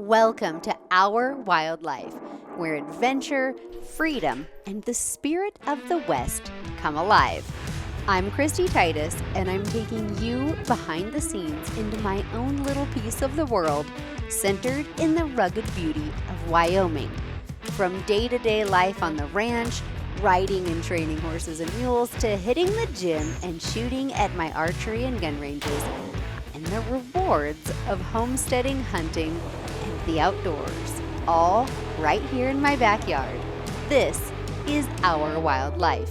Welcome to Our Wyld Life, where adventure, freedom, and the spirit of the West come alive. I'm Kristy Titus, and I'm taking you behind the scenes into my own little piece of the world, centered in the rugged beauty of Wyoming. From day-to-day life on the ranch, riding and training horses and mules, to hitting the gym and shooting at my archery and gun ranges, and the rewards of homesteading, hunting, and the outdoors, all right here in my backyard. This is Our Wyld Life.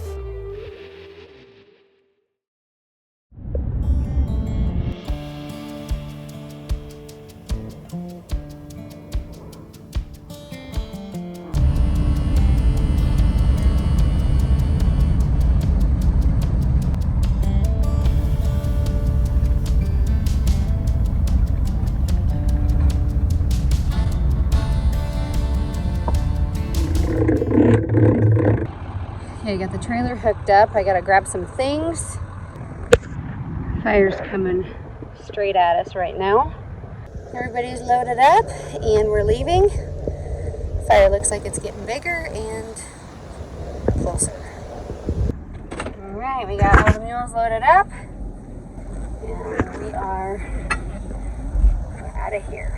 Okay, got the trailer hooked up. I gotta grab some things. Fire's coming straight at us right now. Everybody's loaded up and we're leaving. Fire looks like it's getting bigger and closer. All right, we got all the mules loaded up and we're out of here.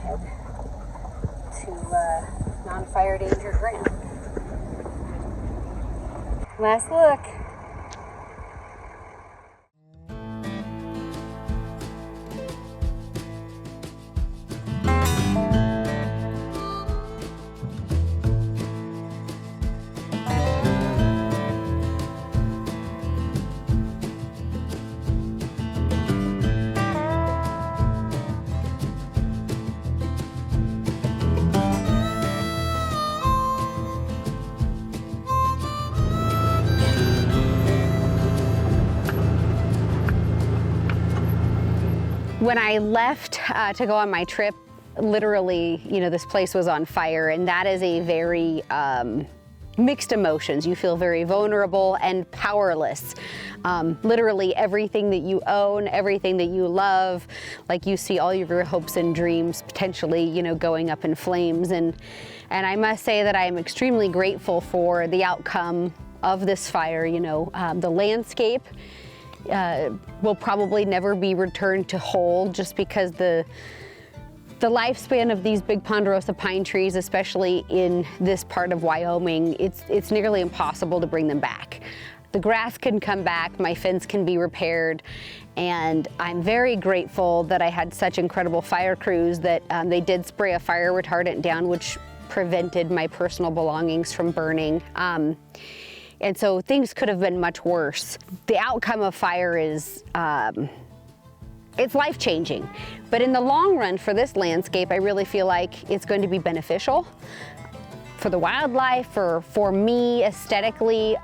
Head to non-fire danger ground. Last look. When I left to go on my trip, literally, this place was on fire, and that is a very mixed emotions. You feel very vulnerable and powerless. Literally everything that you own, everything that you love, like you see all your hopes and dreams potentially, going up in flames. And I must say that I am extremely grateful for the outcome of this fire. The landscape will probably never be returned to whole, just because the lifespan of these big ponderosa pine trees, especially in this part of Wyoming, it's nearly impossible to bring them back. The grass can come back, my fence can be repaired, and I'm very grateful that I had such incredible fire crews that they did spray a fire retardant down, which prevented my personal belongings from burning. And so things could have been much worse. The outcome of fire is, it's life-changing. But in the long run for this landscape, I really feel like it's going to be beneficial for the wildlife, for me aesthetically,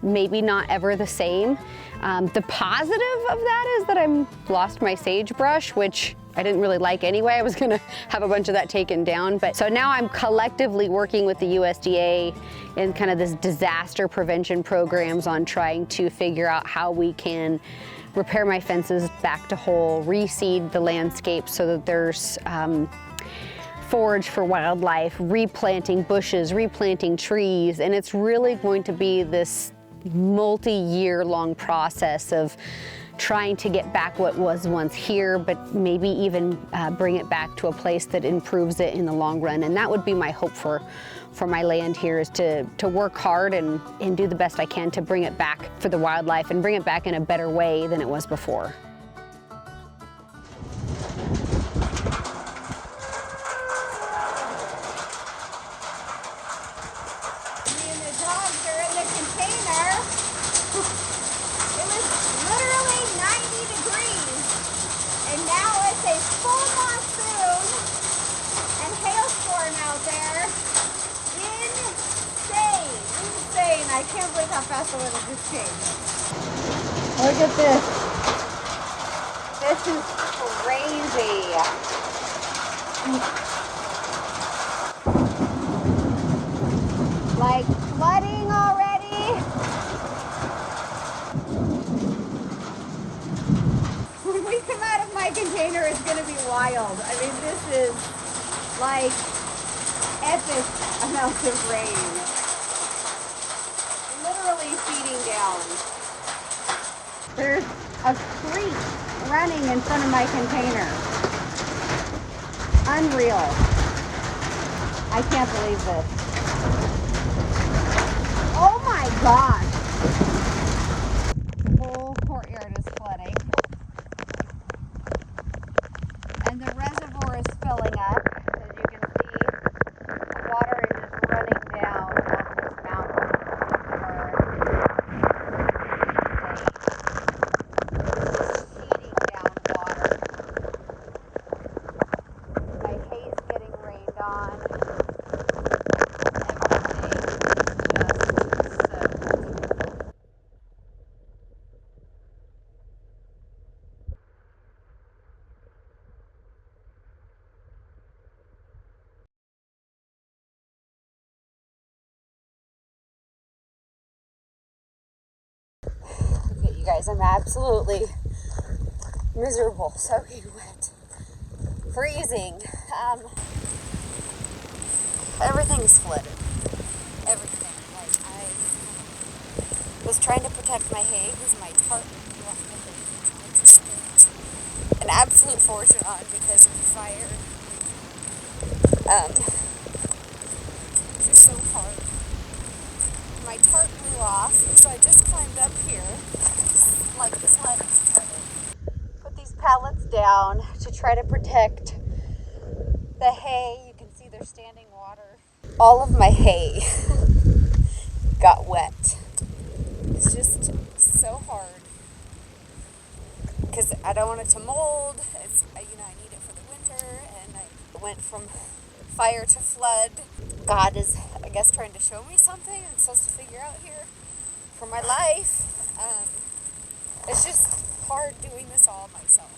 maybe not ever the same. The positive of that is that I'm lost my sagebrush, which I didn't really like anyway. I was gonna have a bunch of that taken down. But so now I'm collectively working with the USDA in kind of this disaster prevention programs on trying to figure out how we can repair my fences back to whole, reseed the landscape so that there's forage for wildlife, replanting bushes, replanting trees. And it's really going to be this multi-year long process of trying to get back what was once here, but maybe even bring it back to a place that improves it in the long run. And that would be my hope for my land here, is to work hard and do the best I can to bring it back for the wildlife and bring it back in a better way than it was before. I can't believe how fast the weather just changed. Look at this. This is crazy. Like flooding already. When we come out of my control container is going to be wild. I mean, this is like epic amounts of rain. Literally feeding down. There's a creek running in front of my container. Unreal. I can't believe this. Oh my gosh. The whole courtyard is flooding. And the reservoir is filling up. As you can see, the water is just running down off this mountain. Feeding down water. My hay's getting rained on. You guys, I'm absolutely miserable, soaking wet, freezing. Everything's flooded. Everything. Like, I was trying to protect my hay because my tarp blew off my hay. I just spent an absolute fortune on because of the fire. It's just so hard. My tarp blew off, so I just climbed up here, like this line, put these pallets down to try to protect the hay. You can see there's standing water. All of my hay got wet. It's just so hard because I don't want it to mold. It's, I need it for the winter, and I went from fire to flood. God is, I guess, trying to show me something I'm supposed to figure out here for my life. It's just hard doing this all myself.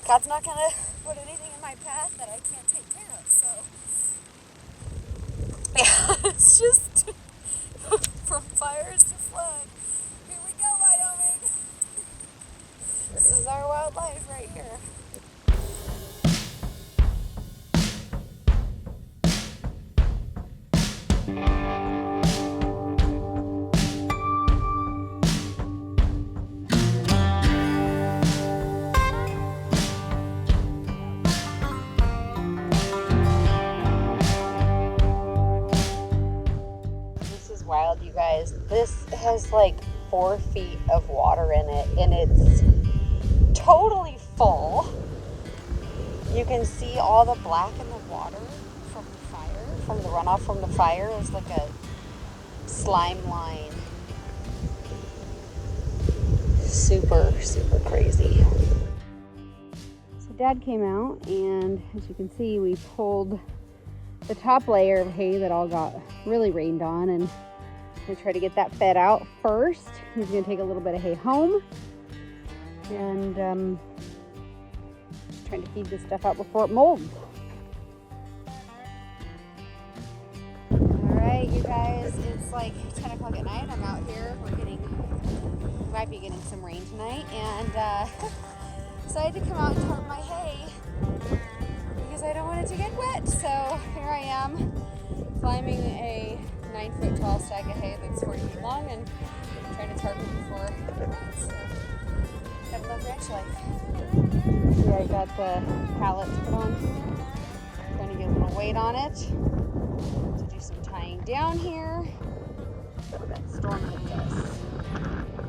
God's not going to put anything in my path that I can't take care of. So, yeah, it's just from fires to flood. Here we go, Wyoming. This is our wild life right here. Wild, you guys. This has like 4 feet of water in it, and it's totally full. You can see all the black in the water from the fire, from the runoff from the fire. There's like a slime line. Super, super crazy. So Dad came out, and as you can see, we pulled the top layer of hay that all got really rained on, and I'm gonna try to get that fed out first. He's gonna take a little bit of hay home, and trying to feed this stuff out before it molds. All right, you guys, it's like 10 o'clock at night. I'm out here. We might be getting some rain tonight, and decided to come out and tarp my hay because I don't want it to get wet. So here I am, climbing a 9-foot tall stack of hay that's 40 feet long and trying to tarp it before it's gotta love ranch life. Yeah, I got the pallets put on here. Trying to get a little weight on it to do some tying down here. That storm hit us.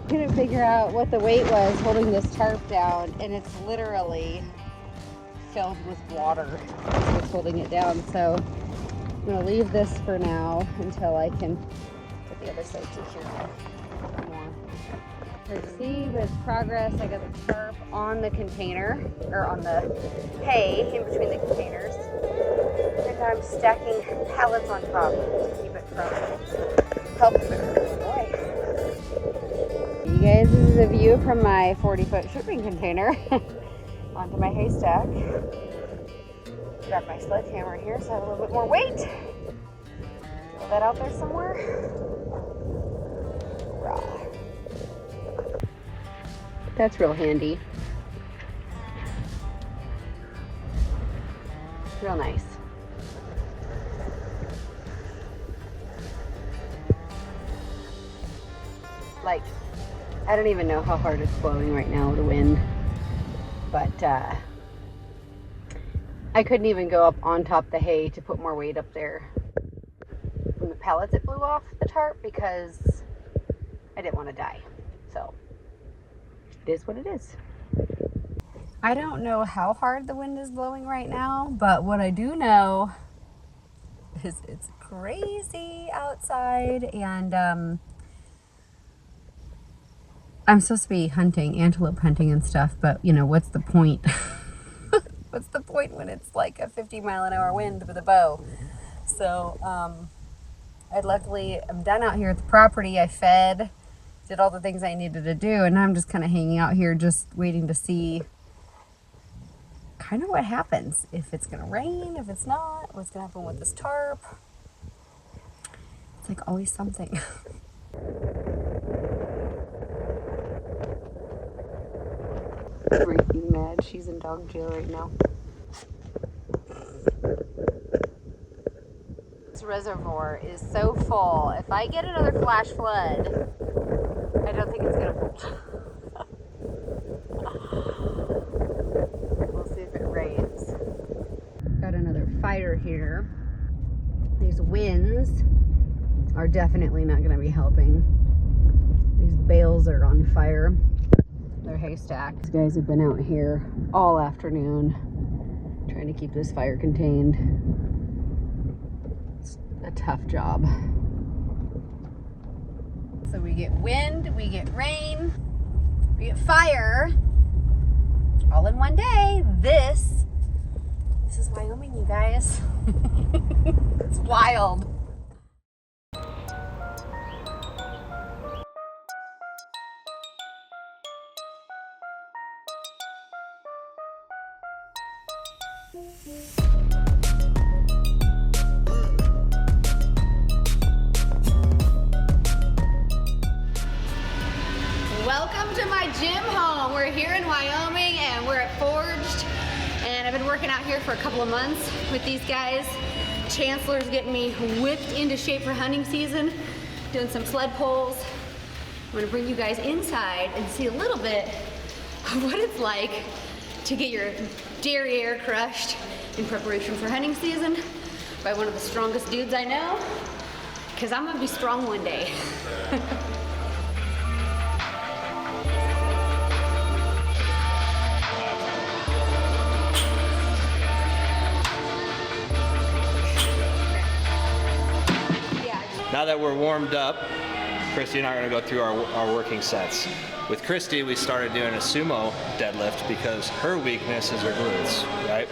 Couldn't figure out what the weight was holding this tarp down, and it's literally filled with water. That's what's holding it down. So I'm going to leave this for now until I can get the other side secure more. Hard to see, but it's progress. I got the tarp on the container, or on the hay in between the containers. And I'm stacking pallets on top to keep it from helping it go away. You guys, this is a view from my 40-foot shipping container onto my haystack. Grab my sledgehammer here so I have a little bit more weight. Throw that out there somewhere. Rah. That's real handy. Real nice. Like, I don't even know how hard it's blowing right now, the wind. But I couldn't even go up on top of the hay to put more weight up there from the pellets that blew off the tarp because I didn't want to die. So it is what it is. I don't know how hard the wind is blowing right now, but what I do know is it's crazy outside, and I'm supposed to be hunting, antelope hunting and stuff, but you know, what's the point? What's the point when it's like a 50-mile-an-hour wind with a bow? So I luckily am done out here at the property. I fed, did all the things I needed to do, and I'm just kind of hanging out here just waiting to see kind of what happens. If it's gonna rain, if it's not, what's gonna happen with this tarp. It's like always something. Freaking mad. She's in dog jail right now. This reservoir is so full. If I get another flash flood, I don't think it's gonna hold. We'll see if it rains. Got another fire here. These winds are definitely not gonna be helping. These bales are on fire. They're haystack. These guys have been out here all afternoon trying to keep this fire contained. It's a tough job. So we get wind, we get rain, we get fire, all in one day. This is Wyoming, you guys. It's wild. Welcome to my gym home. We're here in Wyoming and we're at Forged, and I've been working out here for a couple of months with these guys. Chancellor's getting me whipped into shape for hunting season, doing some sled pulls. I'm gonna bring you guys inside and see a little bit of what it's like to get your derriere crushed in preparation for hunting season by one of the strongest dudes I know, because I'm gonna be strong one day. Now that we're warmed up, Kristy and I are going to go through our working sets. With Kristy, we started doing a sumo deadlift because her weakness is her glutes, right?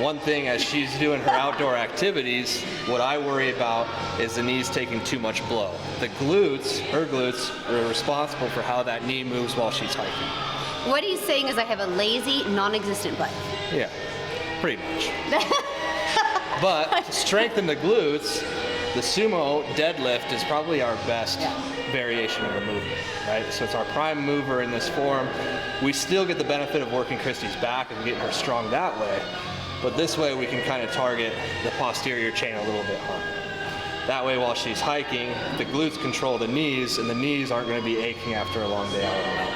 One thing as she's doing her outdoor activities, what I worry about is the knees taking too much blow. The glutes, her glutes, are responsible for how that knee moves while she's hiking. What he's saying is I have a lazy, non-existent butt. Yeah, pretty much. But to strengthen the glutes, the sumo deadlift is probably our best variation of a movement, right? So it's our prime mover in this form. We still get the benefit of working Kristy's back and getting her strong that way, but this way we can kind of target the posterior chain a little bit harder. That way while she's hiking, the glutes control the knees, and the knees aren't going to be aching after a long day out on the mountain.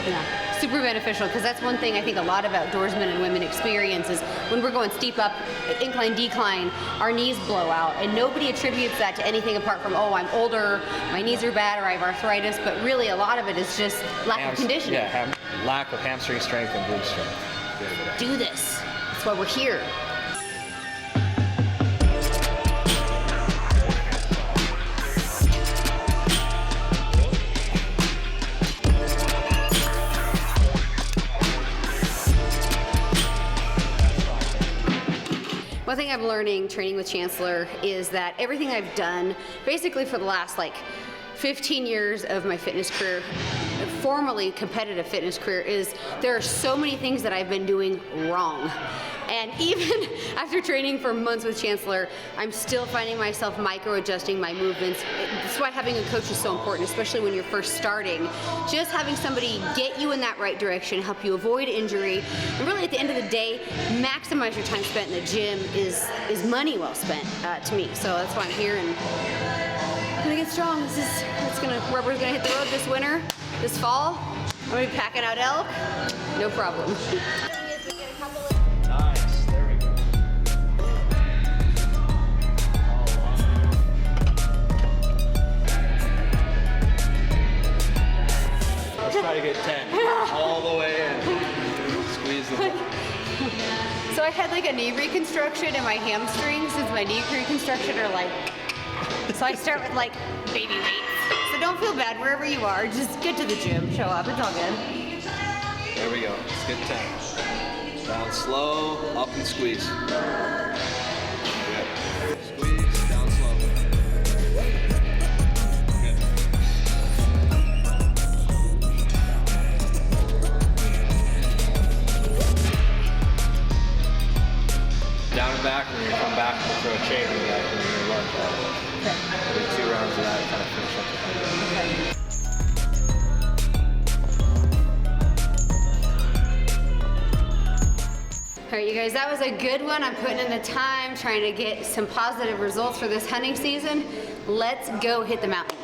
Yeah, super beneficial, because that's one thing I think a lot of outdoorsmen and women experience is when we're going steep up, incline, decline, our knees blow out, and nobody attributes that to anything apart from, oh, I'm older, my knees are bad, or I have arthritis, but really a lot of it is just lack of conditioning. Yeah, lack of hamstring strength and glute strength. Do this. That's why we're here. One thing I'm learning training with Chancellor is that everything I've done basically for the last like 15 years of my fitness career, formerly competitive fitness career is there are so many things that I've been doing wrong. And even after training for months with Chancellor, I'm still finding myself micro-adjusting my movements. That's why having a coach is so important, especially when you're first starting. Just having somebody get you in that right direction, help you avoid injury, and really at the end of the day, maximize your time spent in the gym is money well spent to me. So that's why I'm here and I'm gonna get strong. Rubber's gonna hit the road this winter, this fall. I'm gonna be packing out elk, no problem. Nice, there we go. Let's try to get 10 all the way in. Squeeze the ball. So I had like a knee reconstruction in my hamstrings since my knee reconstruction are like, so I start with like baby weights. So don't feel bad wherever you are, just get to the gym, show up, it's all good. There we go, let's get 10. Down slow, up and squeeze. Good. Squeeze, down slow. Good. Down and back, and when you come back, we'll throw a chain in the back and you're gonna lunge at it. Okay. Do 2 rounds of that and kind of finish up the fight. All right, you guys, that was a good one. I'm putting in the time, trying to get some positive results for this hunting season. Let's go hit the mountain.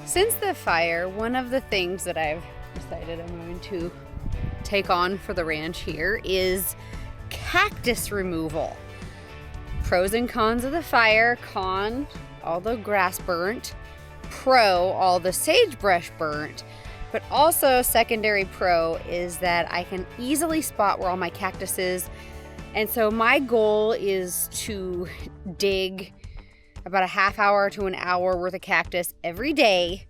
Since the fire, one of the things that I've decided I'm going to take on for the ranch here is cactus removal. Pros and cons of the fire. Con, all the grass burnt. Pro, all the sagebrush burnt. But also secondary pro is that I can easily spot where all my cactus is. And so my goal is to dig about a half hour to an hour worth of cactus every day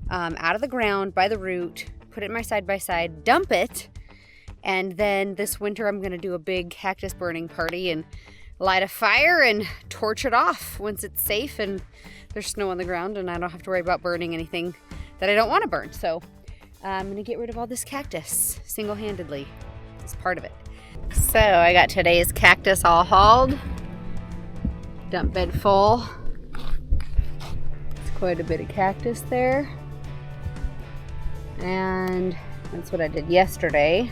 out of the ground by the root, put it in my side-by-side, dump it, and then this winter I'm gonna do a big cactus burning party and light a fire and torch it off once it's safe and there's snow on the ground and I don't have to worry about burning anything that I don't want to burn. So I'm gonna get rid of all this cactus single-handedly. It's part of it. So I got today's cactus all hauled. Dump bed full. It's quite a bit of cactus there. And that's what I did yesterday.